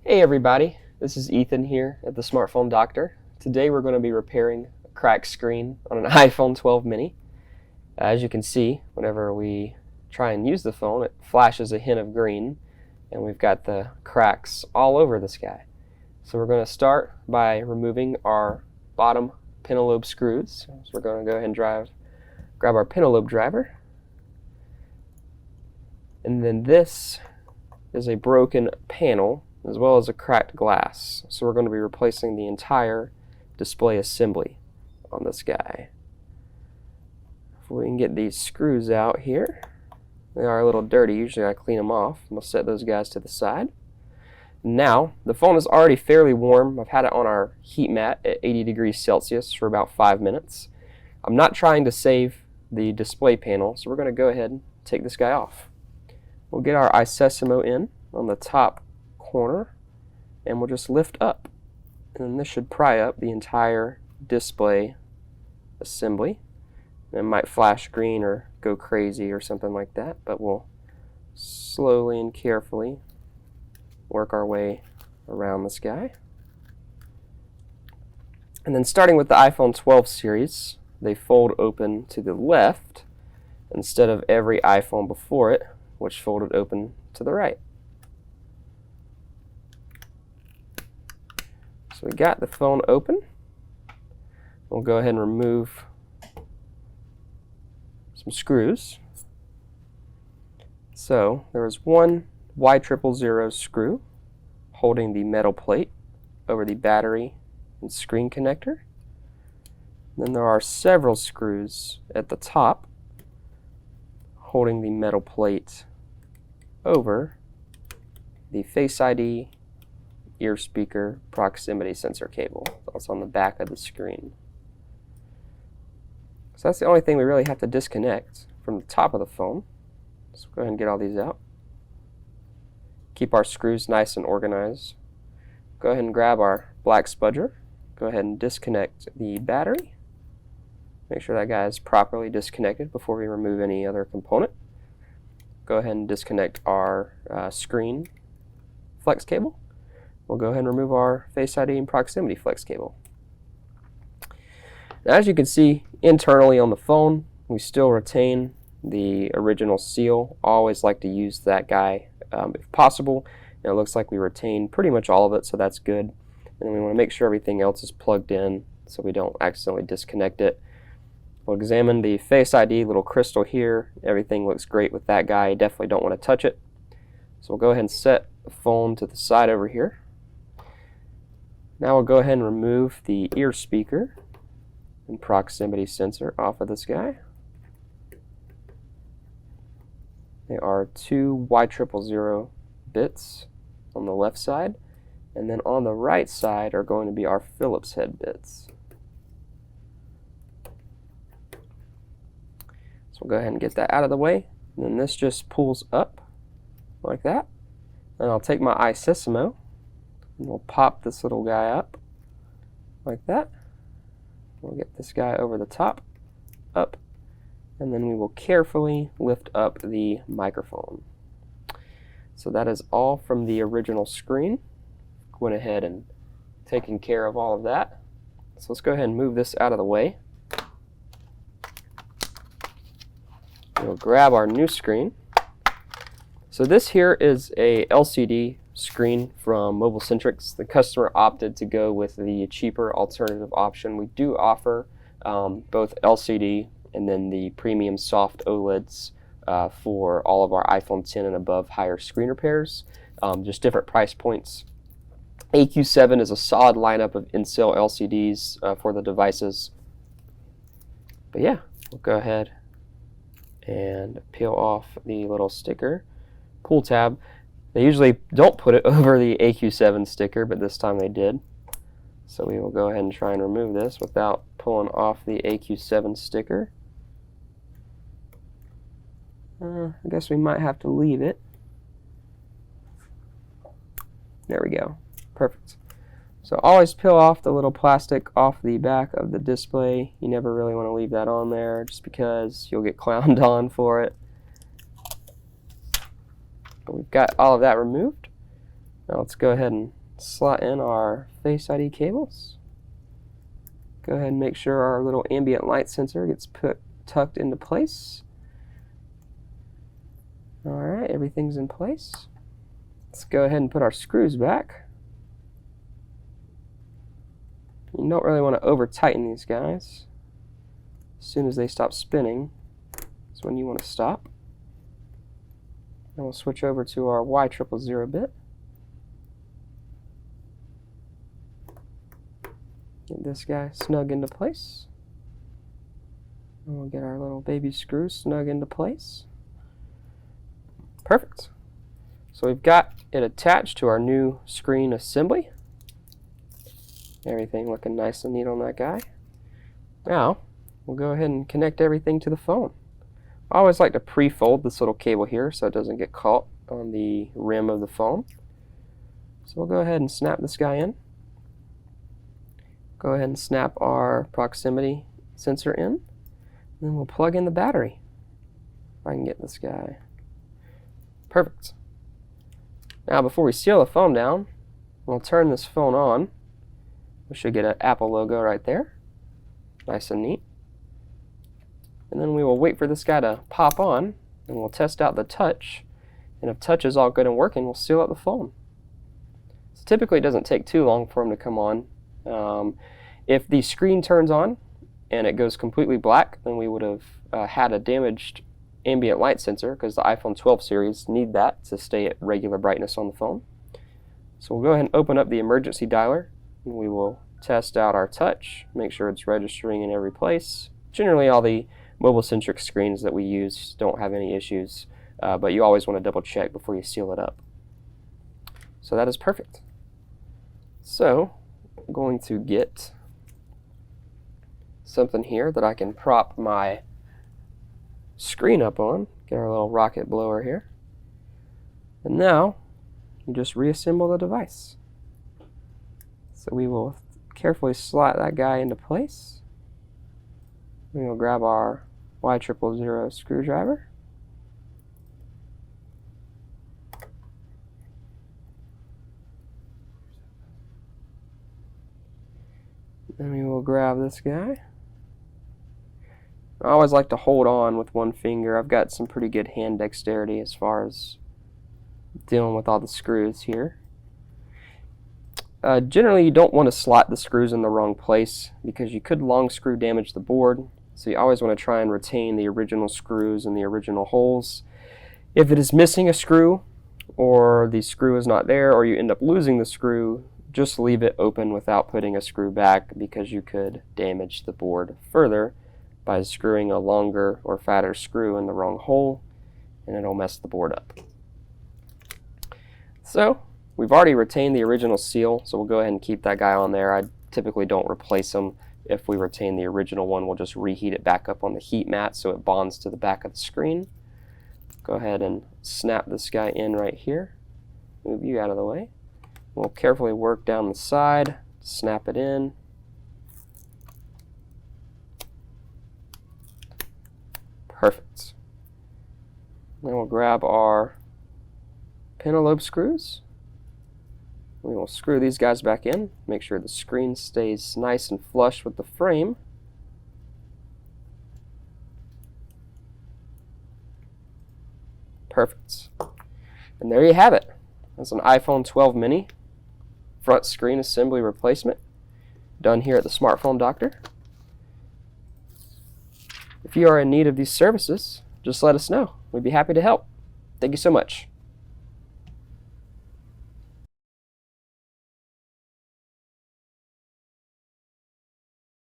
Hey everybody, this is Ethan here at the Smartphone Doctor. Today we're going to be repairing a cracked screen on an iPhone 12 mini. As you can see, whenever we try and use the phone, it flashes a hint of green and we've got the cracks all over this guy. So we're going to start by removing our bottom pentalobe screws. So we're going to go ahead and grab our pentalobe driver. And then this is a broken panel as well as a cracked glass. So we're going to be replacing the entire display assembly on this guy. If we can get these screws out here, they are a little dirty. Usually I clean them off. I'm going to set those guys to the side. Now, the phone is already fairly warm. I've had it on our heat mat at 80 degrees Celsius for about 5 minutes. I'm not trying to save the display panel, so we're going to go ahead and take this guy off. We'll get our iSesamo in on the top corner and we'll just lift up, and then this should pry up the entire display assembly. It might flash green or go crazy or something like that, but we'll slowly and carefully work our way around this guy. And then starting with the iPhone 12 series, they fold open to the left instead of every iPhone before it, which folded open to the right. So we got the phone open. We'll go ahead and remove some screws. So there is one Y000 screw holding the metal plate over the battery and screen connector. Then there are several screws at the top holding the metal plate over the Face ID, ear speaker, proximity sensor cable. That's on the back of the screen. So that's the only thing we really have to disconnect from the top of the phone. So go ahead and get all these out. Keep our screws nice and organized. Go ahead and grab our black spudger. Go ahead and disconnect the battery. Make sure that guy is properly disconnected before we remove any other component. Go ahead and disconnect our screen flex cable. We'll go ahead and remove our Face ID and proximity flex cable. Now, as you can see internally on the phone, we still retain the original seal. Always like to use that guy if possible. And it looks like we retain pretty much all of it, so that's good. And we want to make sure everything else is plugged in so we don't accidentally disconnect it. We'll examine the Face ID little crystal here. Everything looks great with that guy. Definitely don't want to touch it. So we'll go ahead and set the phone to the side over here. Now we'll go ahead and remove the ear speaker and proximity sensor off of this guy. There are two Y000 bits on the left side, and then on the right side are going to be our Phillips head bits. So we'll go ahead and get that out of the way, and then this just pulls up like that. And I'll take my iSesamo and we'll pop this little guy up like that. We'll get this guy over the top, up, and then we will carefully lift up the microphone. So that is all from the original screen. Went ahead and taken care of all of that. So let's go ahead and move this out of the way. We'll grab our new screen. So this here is a LCD screen from Mobile Centrics. The customer opted to go with the cheaper alternative option. We do offer both LCD and then the premium soft OLEDs for all of our iPhone 10 and above higher screen repairs, just different price points. AQ7 is a solid lineup of in-cell LCDs for the devices. But yeah, we'll go ahead and peel off the little sticker. Pull tab. They usually don't put it over the AQ7 sticker, but this time they did. So we will go ahead and try and remove this without pulling off the AQ7 sticker. I guess we might have to leave it. There we go. Perfect. So always peel off the little plastic off the back of the display. You never really want to leave that on there just because you'll get clowned on for it. But we've got all of that removed. Now let's go ahead and slot in our Face ID cables. Go ahead and make sure our little ambient light sensor gets tucked into place. Alright, everything's in place. Let's go ahead and put our screws back. You don't really want to over tighten these guys. As soon as they stop spinning is when you want to stop. And we'll switch over to our Y000 bit. Get this guy snug into place. And we'll get our little baby screws snug into place. Perfect. So we've got it attached to our new screen assembly. Everything looking nice and neat on that guy. Now, we'll go ahead and connect everything to the phone. I always like to pre-fold this little cable here so it doesn't get caught on the rim of the phone. So we'll go ahead and snap this guy in. Go ahead and snap our proximity sensor in. And then we'll plug in the battery. If I can get this guy. Perfect. Now before we seal the phone down, we'll turn this phone on. We should get an Apple logo right there. Nice and neat. And then we will wait for this guy to pop on, and we'll test out the touch. And if touch is all good and working, we'll seal up the phone. So typically it doesn't take too long for them to come on. If the screen turns on and it goes completely black, then we would have had a damaged ambient light sensor, because the iPhone 12 series need that to stay at regular brightness on the phone. So we'll go ahead and open up the emergency dialer, and we will test out our touch, make sure it's registering in every place. Generally all the mobile-centric screens that we use don't have any issues, but you always want to double check before you seal it up. So that is perfect. So I'm going to get something here that I can prop my screen up on. Get our little rocket blower here. And now you just reassemble the device. So we will carefully slot that guy into place. We will grab our Y000 screwdriver. Then we will grab this guy. I always like to hold on with one finger. I've got some pretty good hand dexterity as far as dealing with all the screws here. Generally you don't want to slot the screws in the wrong place because you could long screw damage the board. So you always want to try and retain the original screws and the original holes. If it is missing a screw, or the screw is not there, or you end up losing the screw, just leave it open without putting a screw back, because you could damage the board further by screwing a longer or fatter screw in the wrong hole, and it'll mess the board up. So we've already retained the original seal, so we'll go ahead and keep that guy on there. I typically don't replace them. If we retain the original one, we'll just reheat it back up on the heat mat so it bonds to the back of the screen. Go ahead and snap this guy in right here. Move you out of the way. We'll carefully work down the side, snap it in. Perfect. Then we'll grab our pentalobe screws. We will screw these guys back in, make sure the screen stays nice and flush with the frame. Perfect. And there you have it. That's an iPhone 12 mini front screen assembly replacement done here at the Smartphone Doctor. If you are in need of these services, just let us know. We'd be happy to help. Thank you so much.